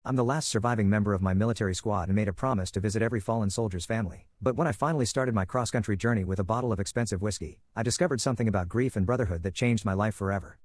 I'm the last surviving member of my military squad and made a promise to visit every fallen soldier's family. But when I finally started my cross-country journey with a bottle of expensive whiskey, I discovered something about grief and brotherhood that changed my life forever.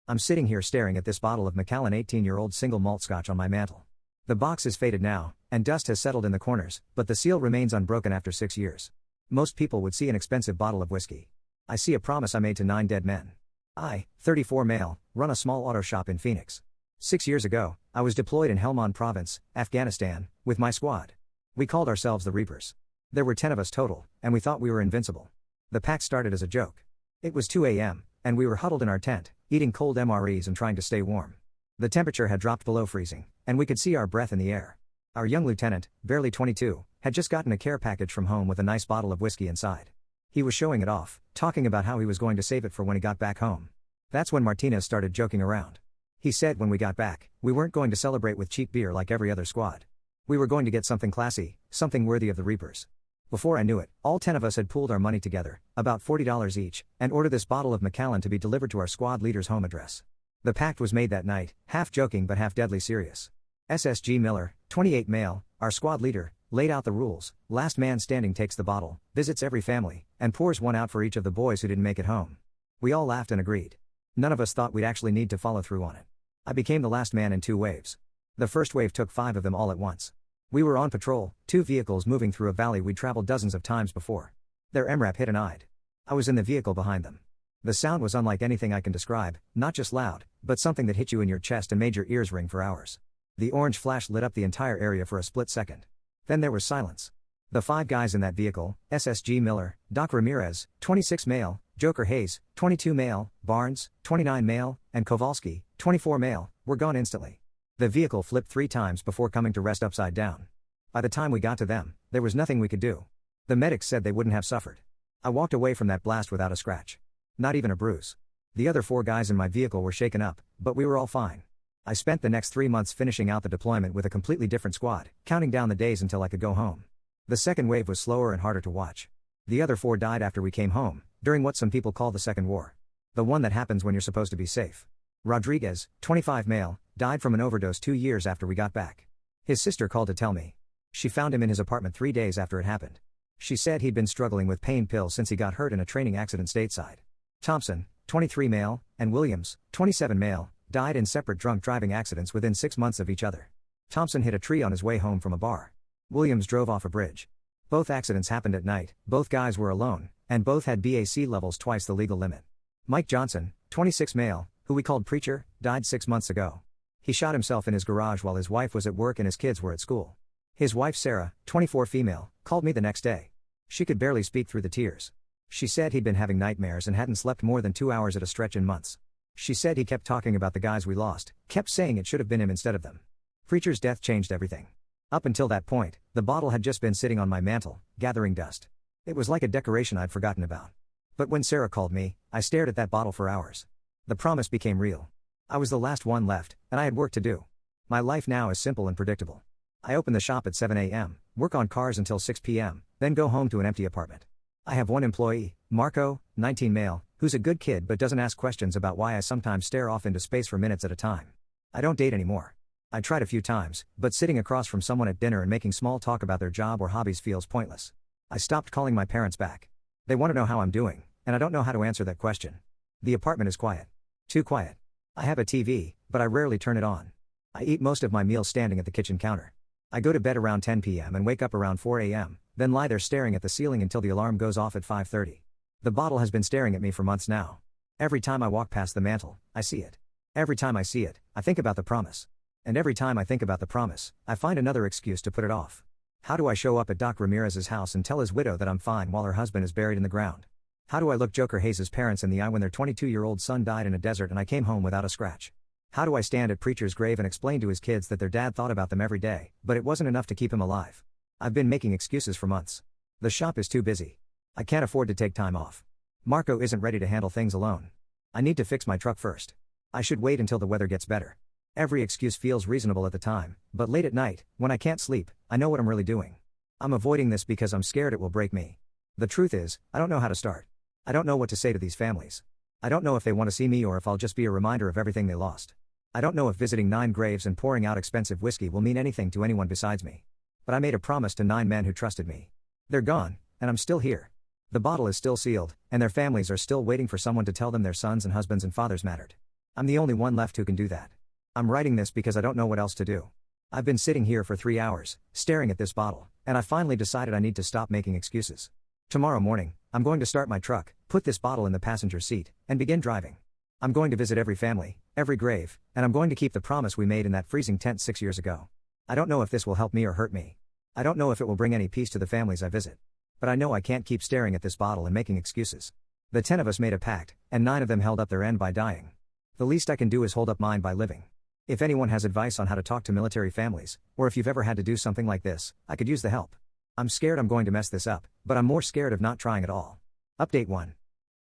I'm sitting here staring at this bottle of Macallan 18-year-old single malt scotch on my mantle. The box is faded now, and dust has settled in the corners, but the seal remains unbroken after 6 years. Most people would see an expensive bottle of whiskey. I see a promise I made to 9 dead men. I, 34 male, run a small auto shop in Phoenix. 6 years ago, I was deployed in Helmand Province, Afghanistan, with my squad. We called ourselves the Reapers. There were 10 of us total, and we thought we were invincible. The pact started as a joke. It was 2 a.m., and we were huddled in our tent, eating cold MREs and trying to stay warm. The temperature had dropped below freezing, and we could see our breath in the air. Our young lieutenant, barely 22, had just gotten a care package from home with a nice bottle of whiskey inside. He was showing it off, talking about how he was going to save it for when he got back home. That's when Martinez started joking around. He said when we got back, we weren't going to celebrate with cheap beer like every other squad. We were going to get something classy, something worthy of the Reapers. Before I knew it, all 10 of us had pooled our money together, about $40 each, and ordered this bottle of Macallan to be delivered to our squad leader's home address. The pact was made that night, half joking but half deadly serious. SSG Miller, 28 male, our squad leader, laid out the rules. Last man standing takes the bottle, visits every family, and pours one out for each of the boys who didn't make it home. We all laughed and agreed. None of us thought we'd actually need to follow through on it. I became the last man in 2 waves. The first wave took 5 of them all at once. We were on patrol, 2 vehicles moving through a valley we'd traveled dozens of times before. Their MRAP hit and I'd. I was in the vehicle behind them. The sound was unlike anything I can describe, not just loud, but something that hit you in your chest and made your ears ring for hours. The orange flash lit up the entire area for a split second. Then there was silence. The 5 guys in that vehicle, SSG Miller, Doc Ramirez, 26 male, Joker Hayes, 22 male, Barnes, 29 male, and Kowalski, 24 male, were gone instantly. The vehicle flipped 3 times before coming to rest upside down. By the time we got to them, there was nothing we could do. The medics said they wouldn't have suffered. I walked away from that blast without a scratch. Not even a bruise. The other 4 guys in my vehicle were shaken up, but we were all fine. I spent the next 3 months finishing out the deployment with a completely different squad, counting down the days until I could go home. The second wave was slower and harder to watch. The other 4 died after we came home, during what some people call the Second War. The one that happens when you're supposed to be safe. Rodriguez, 25 male, died from an overdose 2 years after we got back. His sister called to tell me. She found him in his apartment 3 days after it happened. She said he'd been struggling with pain pills since he got hurt in a training accident stateside. Thompson, 23 male, and Williams, 27 male, died in separate drunk driving accidents within 6 months of each other. Thompson hit a tree on his way home from a bar. Williams drove off a bridge. Both accidents happened at night, both guys were alone, and both had BAC levels twice the legal limit. Mike Johnson, 26 male, who we called Preacher, died 6 months ago. He shot himself in his garage while his wife was at work and his kids were at school. His wife Sarah, 24 female, called me the next day. She could barely speak through the tears. She said he'd been having nightmares and hadn't slept more than 2 hours at a stretch in months. She said he kept talking about the guys we lost, kept saying it should have been him instead of them. Preacher's death changed everything. Up until that point, the bottle had just been sitting on my mantle, gathering dust. It was like a decoration I'd forgotten about. But when Sarah called me, I stared at that bottle for hours. The promise became real. I was the last one left, and I had work to do. My life now is simple and predictable. I open the shop at 7 a.m., work on cars until 6 p.m., then go home to an empty apartment. I have one employee, Marco, 19 male, who's a good kid but doesn't ask questions about why I sometimes stare off into space for minutes at a time. I don't date anymore. I tried a few times, but sitting across from someone at dinner and making small talk about their job or hobbies feels pointless. I stopped calling my parents back. They want to know how I'm doing, and I don't know how to answer that question. The apartment is quiet. Too quiet. I have a TV, but I rarely turn it on. I eat most of my meals standing at the kitchen counter. I go to bed around 10 p.m. and wake up around 4 a.m., then lie there staring at the ceiling until the alarm goes off at 5:30. The bottle has been staring at me for months now. Every time I walk past the mantle, I see it. Every time I see it, I think about the promise. And every time I think about the promise, I find another excuse to put it off. How do I show up at Doc Ramirez's house and tell his widow that I'm fine while her husband is buried in the ground? How do I look Joker Hayes' parents in the eye when their 22-year-old son died in a desert and I came home without a scratch? How do I stand at Preacher's grave and explain to his kids that their dad thought about them every day, but it wasn't enough to keep him alive? I've been making excuses for months. The shop is too busy. I can't afford to take time off. Marco isn't ready to handle things alone. I need to fix my truck first. I should wait until the weather gets better. Every excuse feels reasonable at the time, but late at night, when I can't sleep, I know what I'm really doing. I'm avoiding this because I'm scared it will break me. The truth is, I don't know how to start. I don't know what to say to these families. I don't know if they want to see me or if I'll just be a reminder of everything they lost. I don't know if visiting 9 graves and pouring out expensive whiskey will mean anything to anyone besides me. But I made a promise to 9 men who trusted me. They're gone, and I'm still here. The bottle is still sealed, and their families are still waiting for someone to tell them their sons and husbands and fathers mattered. I'm the only one left who can do that. I'm writing this because I don't know what else to do. I've been sitting here for 3 hours, staring at this bottle, and I finally decided I need to stop making excuses. Tomorrow morning, I'm going to start my truck, put this bottle in the passenger seat, and begin driving. I'm going to visit every family, every grave, and I'm going to keep the promise we made in that freezing tent 6 years ago. I don't know if this will help me or hurt me. I don't know if it will bring any peace to the families I visit. But I know I can't keep staring at this bottle and making excuses. The 10 of us made a pact, and 9 of them held up their end by dying. The least I can do is hold up mine by living. If anyone has advice on how to talk to military families, or if you've ever had to do something like this, I could use the help. I'm scared I'm going to mess this up, but I'm more scared of not trying at all. Update 1.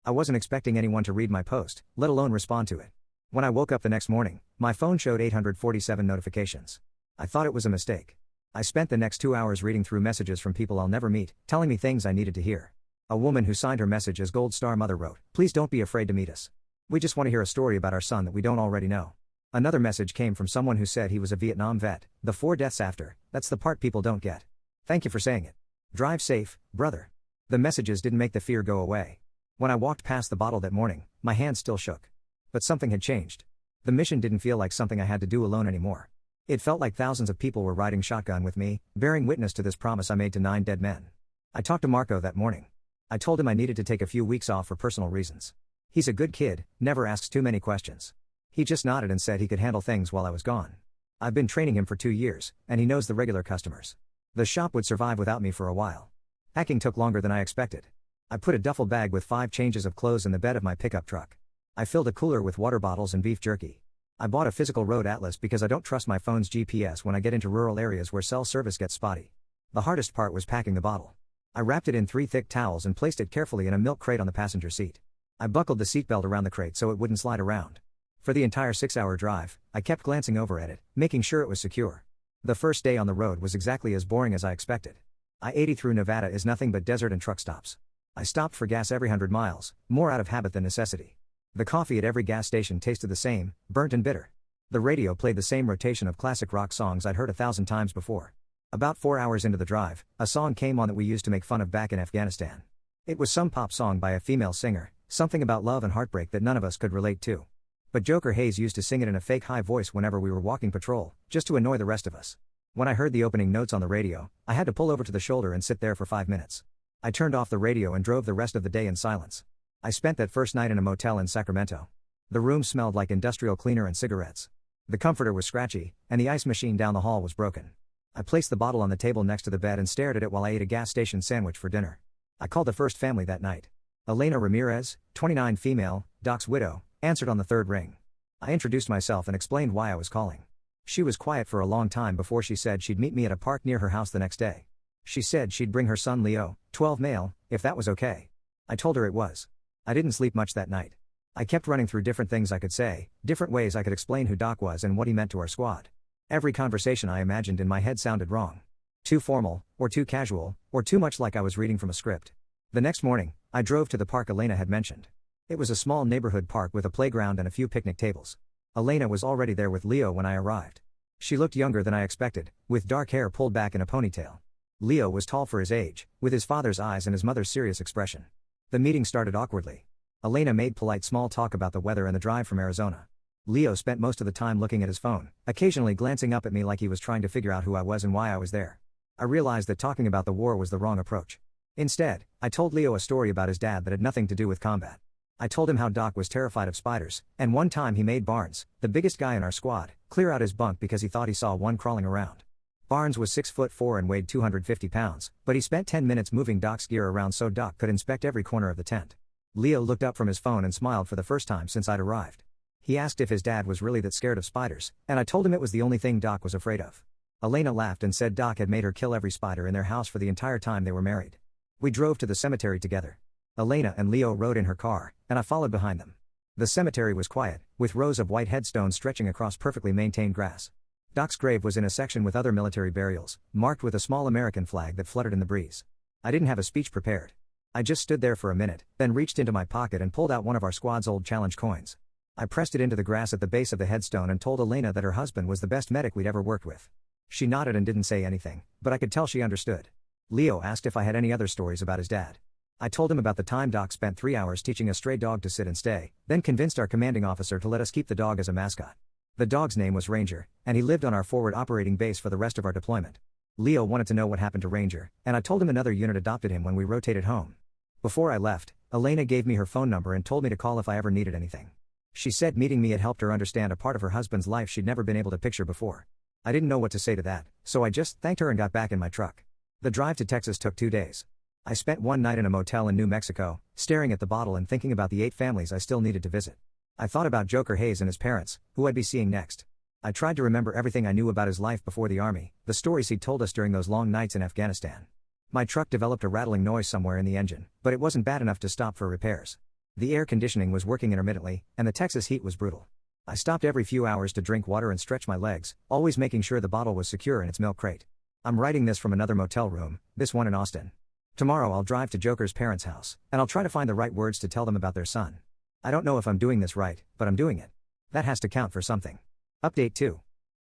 I wasn't expecting anyone to read my post, let alone respond to it. When I woke up the next morning, my phone showed 847 notifications. I thought it was a mistake. I spent the next 2 hours reading through messages from people I'll never meet, telling me things I needed to hear. A woman who signed her message as Gold Star Mother wrote, "Please don't be afraid to meet us. We just want to hear a story about our son that we don't already know." Another message came from someone who said he was a Vietnam vet, the 4 deaths after, that's the part people don't get. Thank you for saying it. Drive safe, brother. The messages didn't make the fear go away. When I walked past the bottle that morning, my hands still shook. But something had changed. The mission didn't feel like something I had to do alone anymore. It felt like thousands of people were riding shotgun with me, bearing witness to this promise I made to 9 dead men. I talked to Marco that morning. I told him I needed to take a few weeks off for personal reasons. He's a good kid, never asks too many questions. He just nodded and said he could handle things while I was gone. I've been training him for 2 years, and he knows the regular customers. The shop would survive without me for a while. Packing took longer than I expected. I put a duffel bag with 5 changes of clothes in the bed of my pickup truck. I filled a cooler with water bottles and beef jerky. I bought a physical road atlas because I don't trust my phone's GPS when I get into rural areas where cell service gets spotty. The hardest part was packing the bottle. I wrapped it in 3 thick towels and placed it carefully in a milk crate on the passenger seat. I buckled the seatbelt around the crate so it wouldn't slide around. For the entire 6-hour drive, I kept glancing over at it, making sure it was secure. The first day on the road was exactly as boring as I expected. I-80 through Nevada is nothing but desert and truck stops. I stopped for gas every 100 miles, more out of habit than necessity. The coffee at every gas station tasted the same, burnt and bitter. The radio played the same rotation of classic rock songs I'd heard 1,000 times before. About 4 hours into the drive, a song came on that we used to make fun of back in Afghanistan. It was some pop song by a female singer, something about love and heartbreak that none of us could relate to. But Joker Hayes used to sing it in a fake high voice whenever we were walking patrol, just to annoy the rest of us. When I heard the opening notes on the radio, I had to pull over to the shoulder and sit there for 5 minutes. I turned off the radio and drove the rest of the day in silence. I spent that first night in a motel in Sacramento. The room smelled like industrial cleaner and cigarettes. The comforter was scratchy, and the ice machine down the hall was broken. I placed the bottle on the table next to the bed and stared at it while I ate a gas station sandwich for dinner. I called the first family that night. Elena Ramirez, 29 female, Doc's widow, answered on the 3rd ring. I introduced myself and explained why I was calling. She was quiet for a long time before she said she'd meet me at a park near her house the next day. She said she'd bring her son Leo, 12 male, if that was okay. I told her it was. I didn't sleep much that night. I kept running through different things I could say, different ways I could explain who Doc was and what he meant to our squad. Every conversation I imagined in my head sounded wrong. Too formal, or too casual, or too much like I was reading from a script. The next morning, I drove to the park Elena had mentioned. It was a small neighborhood park with a playground and a few picnic tables. Elena was already there with Leo when I arrived. She looked younger than I expected, with dark hair pulled back in a ponytail. Leo was tall for his age, with his father's eyes and his mother's serious expression. The meeting started awkwardly. Elena made polite small talk about the weather and the drive from Arizona. Leo spent most of the time looking at his phone, occasionally glancing up at me like he was trying to figure out who I was and why I was there. I realized that talking about the war was the wrong approach. Instead, I told Leo a story about his dad that had nothing to do with combat. I told him how Doc was terrified of spiders, and one time he made Barnes, the biggest guy in our squad, clear out his bunk because he thought he saw one crawling around. Barnes was 6'4" and weighed 250 pounds, but he spent 10 minutes moving Doc's gear around so Doc could inspect every corner of the tent. Leo looked up from his phone and smiled for the first time since I'd arrived. He asked if his dad was really that scared of spiders, and I told him it was the only thing Doc was afraid of. Elena laughed and said Doc had made her kill every spider in their house for the entire time they were married. We drove to the cemetery together. Elena and Leo rode in her car, and I followed behind them. The cemetery was quiet, with rows of white headstones stretching across perfectly maintained grass. Doc's grave was in a section with other military burials, marked with a small American flag that fluttered in the breeze. I didn't have a speech prepared. I just stood there for a minute, then reached into my pocket and pulled out one of our squad's old challenge coins. I pressed it into the grass at the base of the headstone and told Elena that her husband was the best medic we'd ever worked with. She nodded and didn't say anything, but I could tell she understood. Leo asked if I had any other stories about his dad. I told him about the time Doc spent 3 hours teaching a stray dog to sit and stay, then convinced our commanding officer to let us keep the dog as a mascot. The dog's name was Ranger, and he lived on our forward operating base for the rest of our deployment. Leo wanted to know what happened to Ranger, and I told him another unit adopted him when we rotated home. Before I left, Elena gave me her phone number and told me to call if I ever needed anything. She said meeting me had helped her understand a part of her husband's life she'd never been able to picture before. I didn't know what to say to that, so I just thanked her and got back in my truck. The drive to Texas took 2 days. I spent one night in a motel in New Mexico, staring at the bottle and thinking about the 8 families I still needed to visit. I thought about Joker Hayes and his parents, who I'd be seeing next. I tried to remember everything I knew about his life before the army, the stories he'd told us during those long nights in Afghanistan. My truck developed a rattling noise somewhere in the engine, but it wasn't bad enough to stop for repairs. The air conditioning was working intermittently, and the Texas heat was brutal. I stopped every few hours to drink water and stretch my legs, always making sure the bottle was secure in its milk crate. I'm writing this from another motel room, this one in Austin. Tomorrow I'll drive to Joker's parents' house, and I'll try to find the right words to tell them about their son. I don't know if I'm doing this right, but I'm doing it. That has to count for something. Update 2.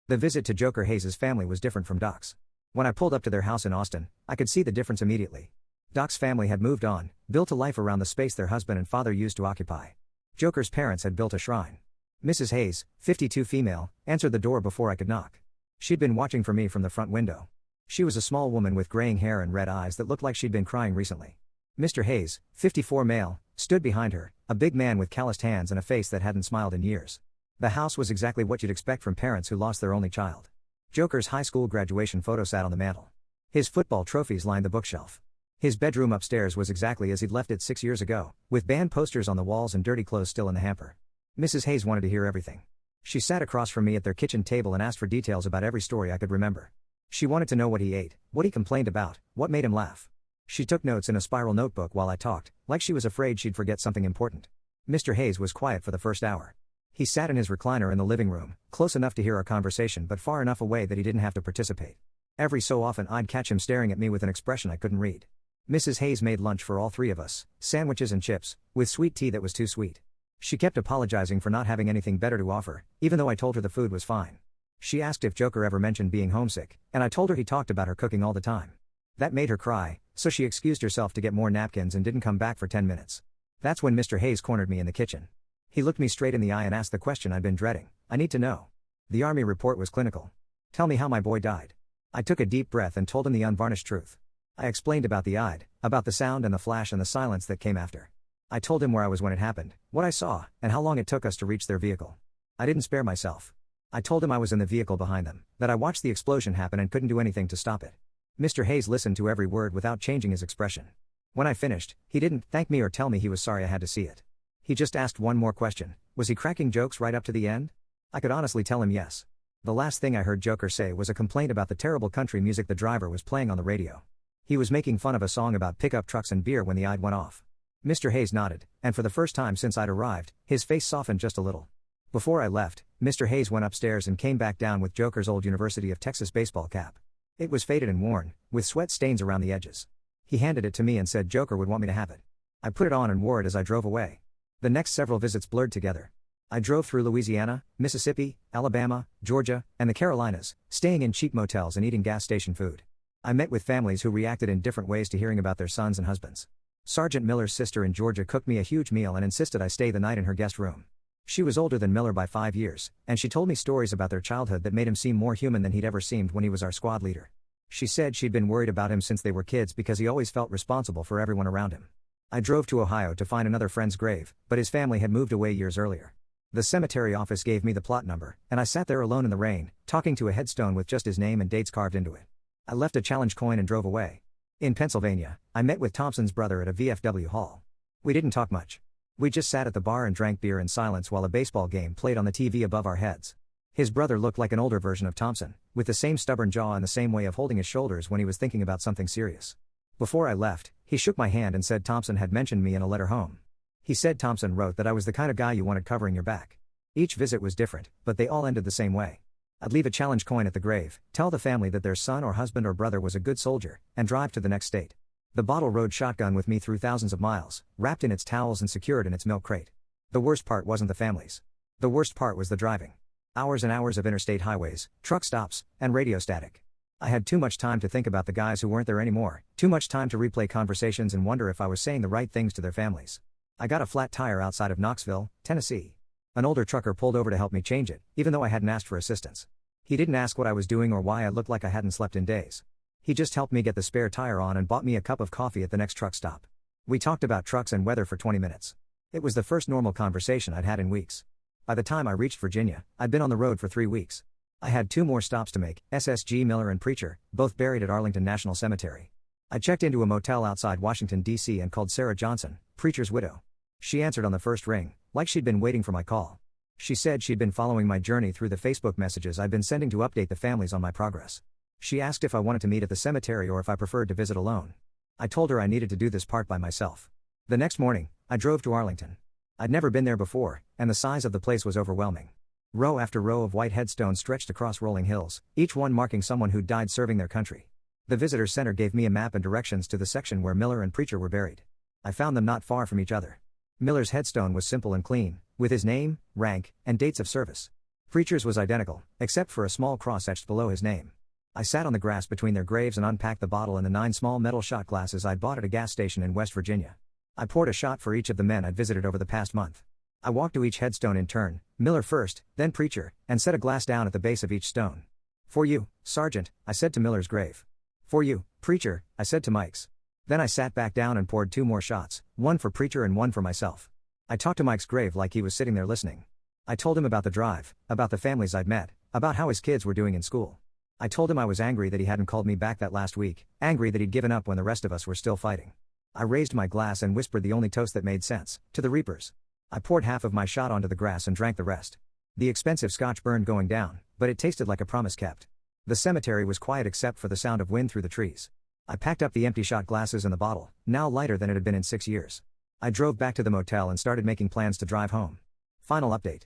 The visit to Joker Hayes' family was different from Doc's. When I pulled up to their house in Austin, I could see the difference immediately. Doc's family had moved on, built a life around the space their husband and father used to occupy. Joker's parents had built a shrine. Mrs. Hayes, 52 female, answered the door before I could knock. She'd been watching for me from the front window. She was a small woman with graying hair and red eyes that looked like she'd been crying recently. Mr. Hayes, 54 male, stood behind her, a big man with calloused hands and a face that hadn't smiled in years. The house was exactly what you'd expect from parents who lost their only child. Joker's high school graduation photo sat on the mantel. His football trophies lined the bookshelf. His bedroom upstairs was exactly as he'd left it 6 years ago, with band posters on the walls and dirty clothes still in the hamper. Mrs. Hayes wanted to hear everything. She sat across from me at their kitchen table and asked for details about every story I could remember. She wanted to know what he ate, what he complained about, what made him laugh. She took notes in a spiral notebook while I talked, like she was afraid she'd forget something important. Mr. Hayes was quiet for the first hour. He sat in his recliner in the living room, close enough to hear our conversation but far enough away that he didn't have to participate. Every so often I'd catch him staring at me with an expression I couldn't read. Mrs. Hayes made lunch for all 3 of us, sandwiches and chips, with sweet tea that was too sweet. She kept apologizing for not having anything better to offer, even though I told her the food was fine. She asked if Joker ever mentioned being homesick, and I told her he talked about her cooking all the time. That made her cry, so she excused herself to get more napkins and didn't come back for 10 minutes. That's when Mr. Hayes cornered me in the kitchen. He looked me straight in the eye and asked the question I'd been dreading. I need to know. The army report was clinical. Tell me how my boy died. I took a deep breath and told him the unvarnished truth. I explained about the I'd, about the sound and the flash and the silence that came after. I told him where I was when it happened, what I saw, and how long it took us to reach their vehicle. I didn't spare myself. I told him I was in the vehicle behind them, that I watched the explosion happen and couldn't do anything to stop it. Mr. Hayes listened to every word without changing his expression. When I finished, he didn't thank me or tell me he was sorry I had to see it. He just asked one more question. Was he cracking jokes right up to the end? I could honestly tell him yes. The last thing I heard Joker say was a complaint about the terrible country music the driver was playing on the radio. He was making fun of a song about pickup trucks and beer when the I'd went off. Mr. Hayes nodded, and for the first time since I'd arrived, his face softened just a little. Before I left, Mr. Hayes went upstairs and came back down with Joker's old University of Texas baseball cap. It was faded and worn, with sweat stains around the edges. He handed it to me and said Joker would want me to have it. I put it on and wore it as I drove away. The next several visits blurred together. I drove through Louisiana, Mississippi, Alabama, Georgia, and the Carolinas, staying in cheap motels and eating gas station food. I met with families who reacted in different ways to hearing about their sons and husbands. Sergeant Miller's sister in Georgia cooked me a huge meal and insisted I stay the night in her guest room. She was older than Miller by 5 years, and she told me stories about their childhood that made him seem more human than he'd ever seemed when he was our squad leader. She said she'd been worried about him since they were kids because he always felt responsible for everyone around him. I drove to Ohio to find another friend's grave, but his family had moved away years earlier. The cemetery office gave me the plot number, and I sat there alone in the rain, talking to a headstone with just his name and dates carved into it. I left a challenge coin and drove away. In Pennsylvania, I met with Thompson's brother at a VFW hall. We didn't talk much. We just sat at the bar and drank beer in silence while a baseball game played on the TV above our heads. His brother looked like an older version of Thompson, with the same stubborn jaw and the same way of holding his shoulders when he was thinking about something serious. Before I left, he shook my hand and said Thompson had mentioned me in a letter home. He said Thompson wrote that I was the kind of guy you wanted covering your back. Each visit was different, but they all ended the same way. I'd leave a challenge coin at the grave, tell the family that their son or husband or brother was a good soldier, and drive to the next state. The bottle rode shotgun with me through thousands of miles, wrapped in its towels and secured in its milk crate. The worst part wasn't the families. The worst part was the driving. Hours and hours of interstate highways, truck stops, and radio static. I had too much time to think about the guys who weren't there anymore, too much time to replay conversations and wonder if I was saying the right things to their families. I got a flat tire outside of Knoxville, Tennessee. An older trucker pulled over to help me change it, even though I hadn't asked for assistance. He didn't ask what I was doing or why I looked like I hadn't slept in days. He just helped me get the spare tire on and bought me a cup of coffee at the next truck stop. We talked about trucks and weather for 20 minutes. It was the first normal conversation I'd had in weeks. By the time I reached Virginia, I'd been on the road for 3 weeks. I had 2 more stops to make, SSG Miller and Preacher, both buried at Arlington National Cemetery. I checked into a motel outside Washington, D.C. and called Sarah Johnson, Preacher's widow. She answered on the first ring, like she'd been waiting for my call. She said she'd been following my journey through the Facebook messages I'd been sending to update the families on my progress. She asked if I wanted to meet at the cemetery or if I preferred to visit alone. I told her I needed to do this part by myself. The next morning, I drove to Arlington. I'd never been there before, and the size of the place was overwhelming. Row after row of white headstones stretched across rolling hills, each one marking someone who'd died serving their country. The visitor center gave me a map and directions to the section where Miller and Preacher were buried. I found them not far from each other. Miller's headstone was simple and clean, with his name, rank, and dates of service. Preacher's was identical, except for a small cross etched below his name. I sat on the grass between their graves and unpacked the bottle and the 9 small metal shot glasses I'd bought at a gas station in West Virginia. I poured a shot for each of the men I'd visited over the past month. I walked to each headstone in turn, Miller first, then Preacher, and set a glass down at the base of each stone. "For you, Sergeant," I said to Miller's grave. "For you, Preacher," I said to Mike's. Then I sat back down and poured 2 more shots, one for Preacher and one for myself. I talked to Mike's grave like he was sitting there listening. I told him about the drive, about the families I'd met, about how his kids were doing in school. I told him I was angry that he hadn't called me back that last week, angry that he'd given up when the rest of us were still fighting. I raised my glass and whispered the only toast that made sense, to the Reapers. I poured half of my shot onto the grass and drank the rest. The expensive scotch burned going down, but it tasted like a promise kept. The cemetery was quiet except for the sound of wind through the trees. I packed up the empty shot glasses and the bottle, now lighter than it had been in 6 years. I drove back to the motel and started making plans to drive home. Final update.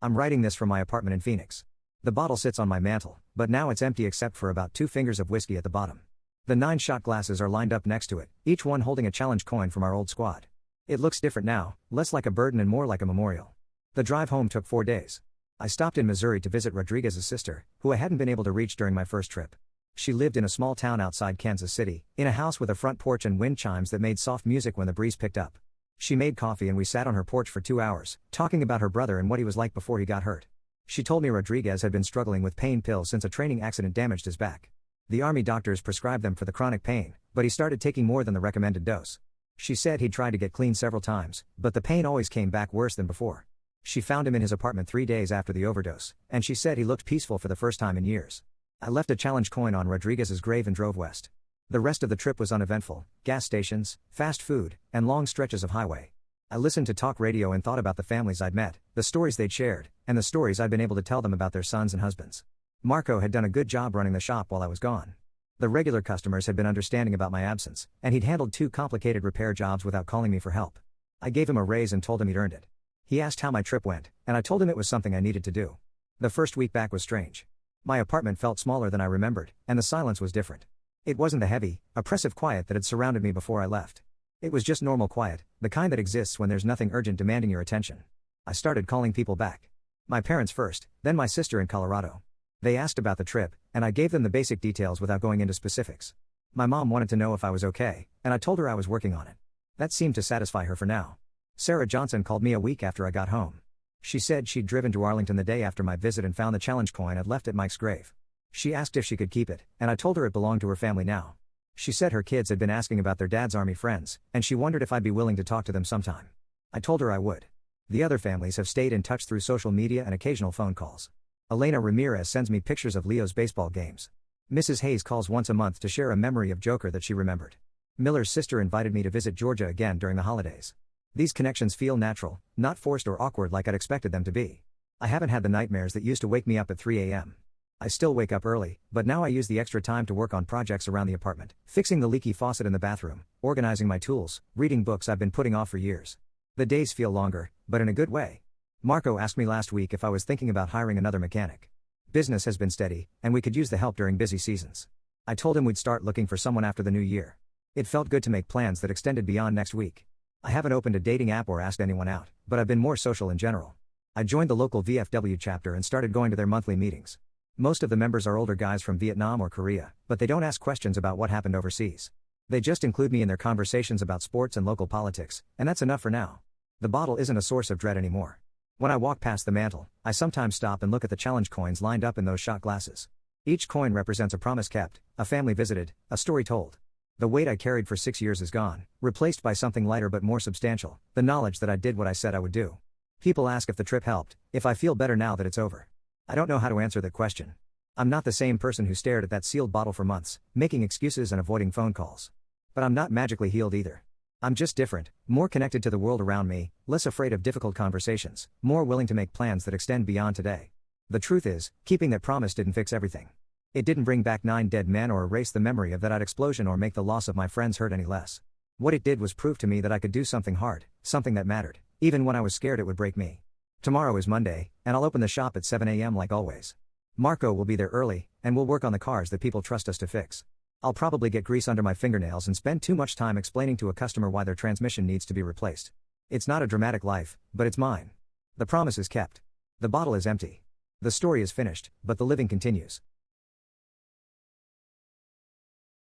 I'm writing this from my apartment in Phoenix. The bottle sits on my mantle, but now it's empty except for about 2 fingers of whiskey at the bottom. The 9 shot glasses are lined up next to it, each one holding a challenge coin from our old squad. It looks different now, less like a burden and more like a memorial. The drive home took 4 days. I stopped in Missouri to visit Rodriguez's sister, who I hadn't been able to reach during my first trip. She lived in a small town outside Kansas City, in a house with a front porch and wind chimes that made soft music when the breeze picked up. She made coffee and we sat on her porch for 2 hours, talking about her brother and what he was like before he got hurt. She told me Rodriguez had been struggling with pain pills since a training accident damaged his back. The army doctors prescribed them for the chronic pain, but he started taking more than the recommended dose. She said he'd tried to get clean several times, but the pain always came back worse than before. She found him in his apartment 3 days after the overdose, and she said he looked peaceful for the first time in years. I left a challenge coin on Rodriguez's grave and drove west. The rest of the trip was uneventful: gas stations, fast food, and long stretches of highway. I listened to talk radio and thought about the families I'd met, the stories they'd shared, and the stories I'd been able to tell them about their sons and husbands. Marco had done a good job running the shop while I was gone. The regular customers had been understanding about my absence, and he'd handled 2 complicated repair jobs without calling me for help. I gave him a raise and told him he'd earned it. He asked how my trip went, and I told him it was something I needed to do. The first week back was strange. My apartment felt smaller than I remembered, and the silence was different. It wasn't the heavy, oppressive quiet that had surrounded me before I left. It was just normal quiet, the kind that exists when there's nothing urgent demanding your attention. I started calling people back. My parents first, then my sister in Colorado. They asked about the trip, and I gave them the basic details without going into specifics. My mom wanted to know if I was okay, and I told her I was working on it. That seemed to satisfy her for now. Sarah Johnson called me a week after I got home. She said she'd driven to Arlington the day after my visit and found the challenge coin I'd left at Mike's grave. She asked if she could keep it, and I told her it belonged to her family now. She said her kids had been asking about their dad's army friends, and she wondered if I'd be willing to talk to them sometime. I told her I would. The other families have stayed in touch through social media and occasional phone calls. Elena Ramirez sends me pictures of Leo's baseball games. Mrs. Hayes calls once a month to share a memory of Joker that she remembered. Miller's sister invited me to visit Georgia again during the holidays. These connections feel natural, not forced or awkward like I'd expected them to be. I haven't had the nightmares that used to wake me up at 3 a.m. I still wake up early, but now I use the extra time to work on projects around the apartment, fixing the leaky faucet in the bathroom, organizing my tools, reading books I've been putting off for years. The days feel longer, but in a good way. Marco asked me last week if I was thinking about hiring another mechanic. Business has been steady, and we could use the help during busy seasons. I told him we'd start looking for someone after the new year. It felt good to make plans that extended beyond next week. I haven't opened a dating app or asked anyone out, but I've been more social in general. I joined the local VFW chapter and started going to their monthly meetings. Most of the members are older guys from Vietnam or Korea, but they don't ask questions about what happened overseas. They just include me in their conversations about sports and local politics, and that's enough for now. The bottle isn't a source of dread anymore. When I walk past the mantle, I sometimes stop and look at the challenge coins lined up in those shot glasses. Each coin represents a promise kept, a family visited, a story told. The weight I carried for 6 years is gone, replaced by something lighter but more substantial, the knowledge that I did what I said I would do. People ask if the trip helped, if I feel better now that it's over. I don't know how to answer that question. I'm not the same person who stared at that sealed bottle for months, making excuses and avoiding phone calls. But I'm not magically healed either. I'm just different, more connected to the world around me, less afraid of difficult conversations, more willing to make plans that extend beyond today. The truth is, keeping that promise didn't fix everything. It didn't bring back 9 dead men or erase the memory of that explosion or make the loss of my friends hurt any less. What it did was prove to me that I could do something hard, something that mattered, even when I was scared it would break me. Tomorrow is Monday, and I'll open the shop at 7 a.m. like always. Marco will be there early, and we'll work on the cars that people trust us to fix. I'll probably get grease under my fingernails and spend too much time explaining to a customer why their transmission needs to be replaced. It's not a dramatic life, but it's mine. The promise is kept. The bottle is empty. The story is finished, but the living continues.